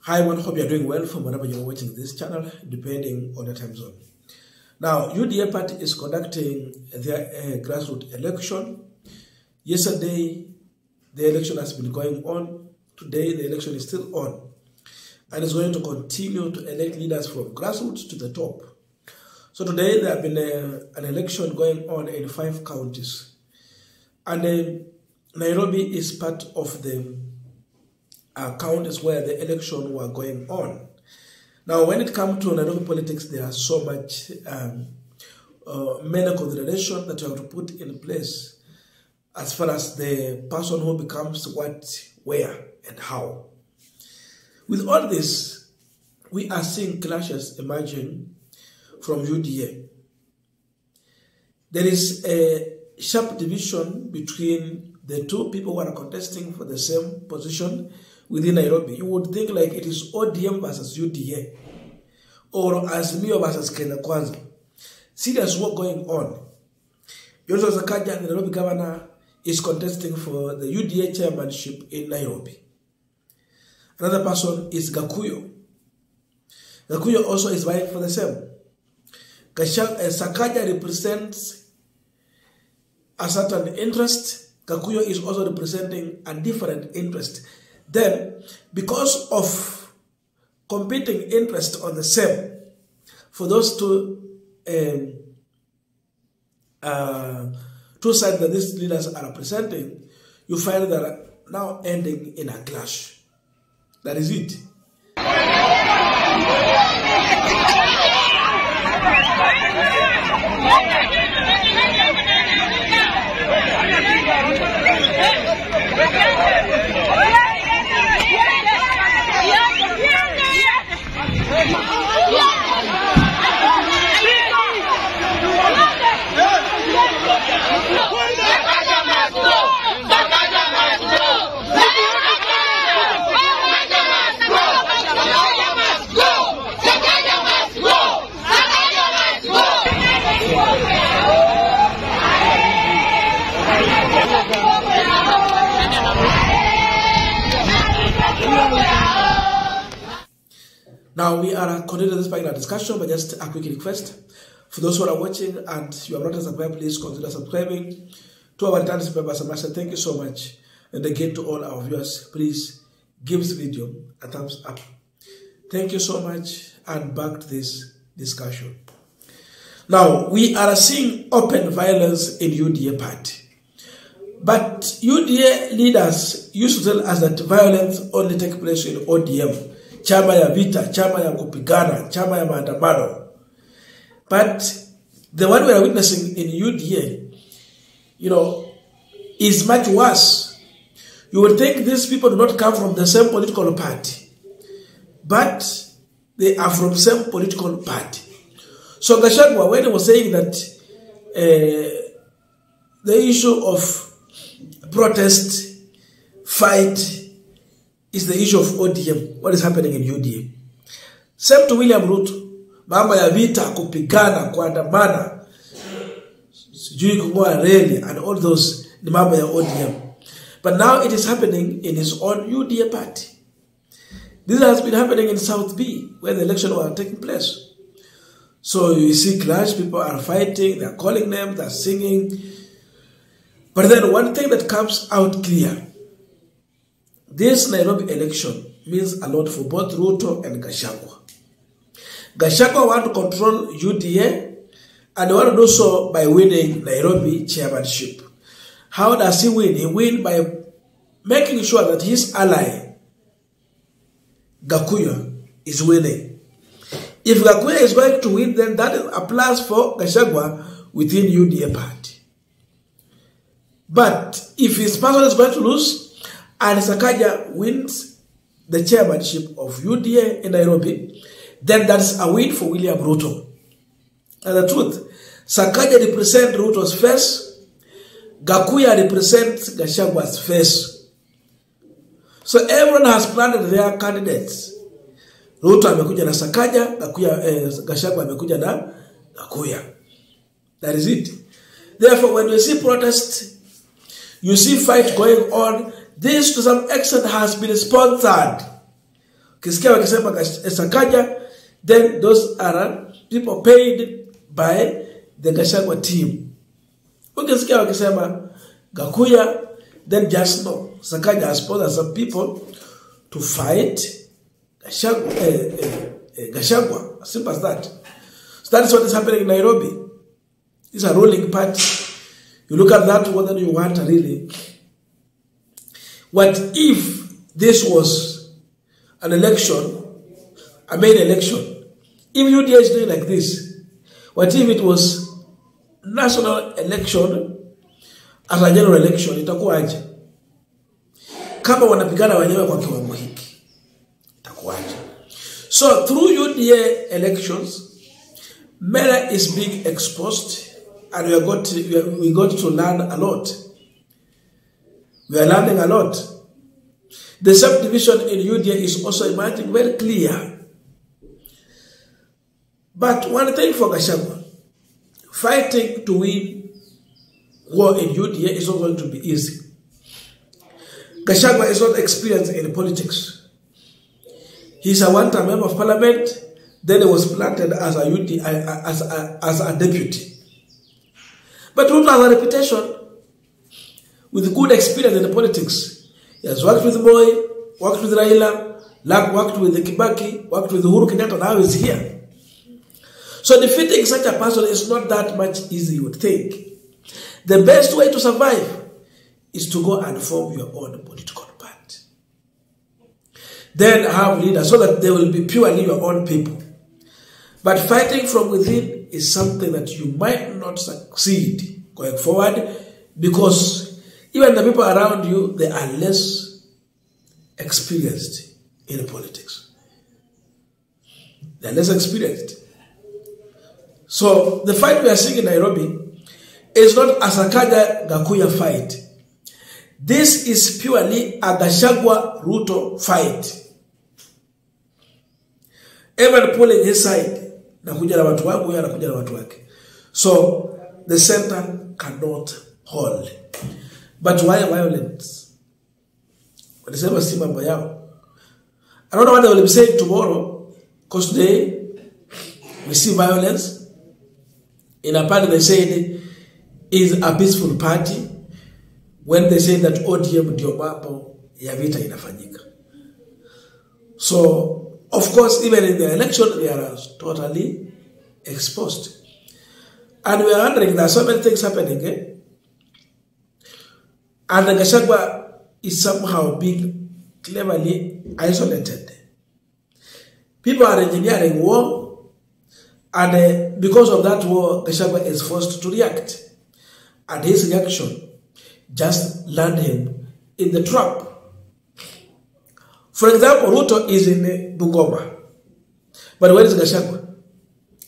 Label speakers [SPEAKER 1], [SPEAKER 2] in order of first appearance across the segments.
[SPEAKER 1] Hi everyone, hope you're doing well from wherever you're watching this channel, depending on the time zone. Now, UDA party is conducting their grassroots election. Yesterday, the election has been going on. Today, the election is still on. And is going to continue to elect leaders from grassroots to the top. So today, there have been an election going on in 5 counties. And Nairobi is part of the counties where the election were going on. Now, when it comes to Nairobi politics, there are so much many considerations that you have to put in place as far as the person who becomes what, where, and how. With all this, we are seeing clashes emerging from UDA. There is a sharp division between the two people who are contesting for the same position within Nairobi. You would think like it is ODM versus UDA or Azimio versus Kenya Kwanza. Serious work going on. Yozo Sakaja, the Nairobi governor, is contesting for the UDA chairmanship in Nairobi. Another person is Gakuyo. Gakuyo also is vying for the same. Sakaja represents a certain interest. Gakuyo is also representing a different interest. Then, because of competing interest on the same, for those two sides that these leaders are representing, you find that now ending in a clash. That is it. Now we are continuing this particular discussion, but just a quick request. For those who are watching and you have not subscribed, please consider subscribing to our return subscribers. Thank you so much. And again to all our viewers, please give this video a thumbs up. Thank you so much, and back to this discussion. Now, we are seeing open violence in UDA party. But UDA leaders used to tell us that violence only takes place in ODM. Chama ya vita, chama ya kupigana, chama ya maandamano. But the one we are witnessing in UDA, is much worse. You would think these people do not come from the same political party, but they are from the same political party. So Gachagwa, when he was saying that the issue of protest, fight, is the issue of ODM, what is happening in UDA. Same to William Ruto, mambo ya vita, kupigana, kuandamana, sijui kung'oa reli, and all those, ni mambo ya ODM. But now it is happening in his own UDA party. This has been happening in South B, where the election was taking place. So you see clash, people are fighting, they are calling them, they are singing. But then one thing that comes out clear, this Nairobi election means a lot for both Ruto and Gachagwa. Gachagwa want to control UDA, and they want to do so by winning Nairobi chairmanship. How does he win? He wins by making sure that his ally, Gakuyo, is winning. If Gakuyo is going to win, then that is a plus for Gachagwa within UDA party. But if his person is going to lose, and Sakaja wins the chairmanship of UDA in Nairobi, then that's a win for William Ruto. And the truth, Sakaja represents Ruto's face, Gakuya represents Gachagwa's face. So everyone has planned their candidates. Ruto amekuja na Sakaja, Gachagwa amekuja na Gakuya. That is it. Therefore, when you see protest, you see fight going on, this to some extent has been sponsored Kisikia wakisema Sakaja, then those are people paid by the Gachagwa team. Ukisikia wakisema Gakuya, then just know Sakaja has sponsored some people to fight Gachagwa. As simple as that. So that is what is happening in Nairobi. It's a ruling party. You look at that, whether you want really. What if this was an election, a main election? If UDA is doing like this, what if it was national election as a general election? Itakuwaje? Kama wanapigana wenyewe kwa kiwango hiki, itakuwaje? So through UDA elections, Mera is being exposed, and we got to learn a lot. We are learning a lot. The subdivision in UDA is also emerging very clear. But one thing for Gachagwa, fighting to win war in UDA is not going to be easy. Gachagwa is not experienced in politics. He's a one-time member of parliament, then he was planted as a UDA, as a deputy. But Ruto has a reputation with good experience in the politics. He has worked with Moi, worked with Raila, worked with Kibaki, worked with Uhuru Kenyatta, now he's here. So defeating such a person is not that much easy, you would think. The best way to survive is to go and form your own political party. Then have leaders so that they will be purely your own people. But fighting from within is something that you might not succeed going forward, because even the people around you, they are less experienced in politics. They are less experienced. So the fight we are seeing in Nairobi is not a Sakaja Gakuya fight. This is purely a Gachagwa Ruto fight. Everyone pulling his side. So the center cannot hold. But why violence? I don't know what they will be saying tomorrow, because today we see violence. In a party they said is a peaceful party, when they say that ODM ndio mambo ya vita inafanyika. So of course, even in the election, they are totally exposed. And we are wondering, there are so many things happening, eh? And the Gachagwa is somehow being cleverly isolated. People are engineering war, and because of that war, Gachagwa is forced to react. And his reaction just landed him in the trap. For example, Ruto is in Bungoma. But where is Gachagwa?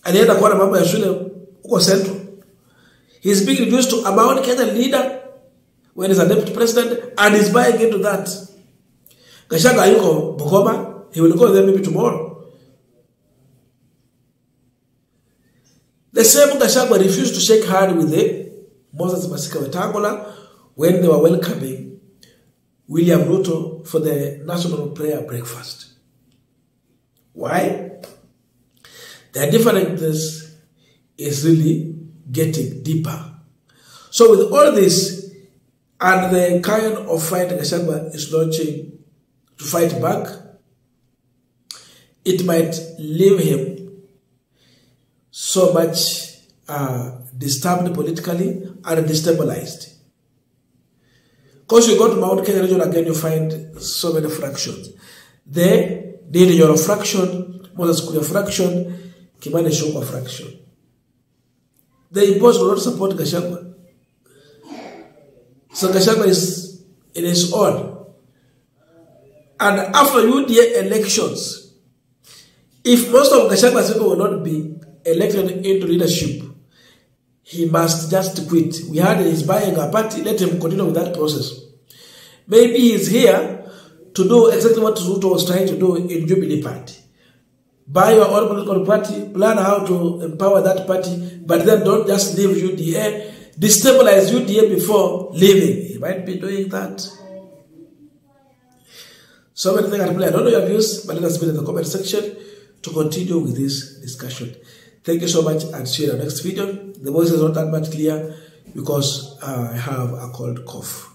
[SPEAKER 1] And he had a quarter member of Central. He is being reduced to a Mount Kenya leader when he's a deputy president, and he's buying into that. Gachagwa yuko Bungoma, he will go there maybe tomorrow. The same Gachagwa refused to shake hands with the Moses Masika Wetangula when they were welcoming William Ruto for the national prayer breakfast. Why? Their differences is really getting deeper. So with all this, and the kind of fight Gachagwa is launching to fight back, it might leave him so much disturbed politically and destabilized. Because you go to Mount Kenya region again, you find so many fractions. There, your fraction, Moses Kuria fraction, Kimani Shokwa fraction. The Igbos will not support Gachagwa. So Gachagwa is in his own. And after UDA elections, if most of Gachagwa's people will not be elected into leadership, he must just quit. We heard he's buying a party, let him continue with that process. Maybe he's here to do exactly what Ruto was trying to do in Jubilee Party. Buy your own political party, plan how to empower that party, but then don't just leave UDA, destabilize UDA before leaving. He might be doing that. So many things I don't know your views, but let us put in the comment section to continue with this discussion. Thank you so much, and see you in the next video. The voice is not that much clear because I have a cold cough.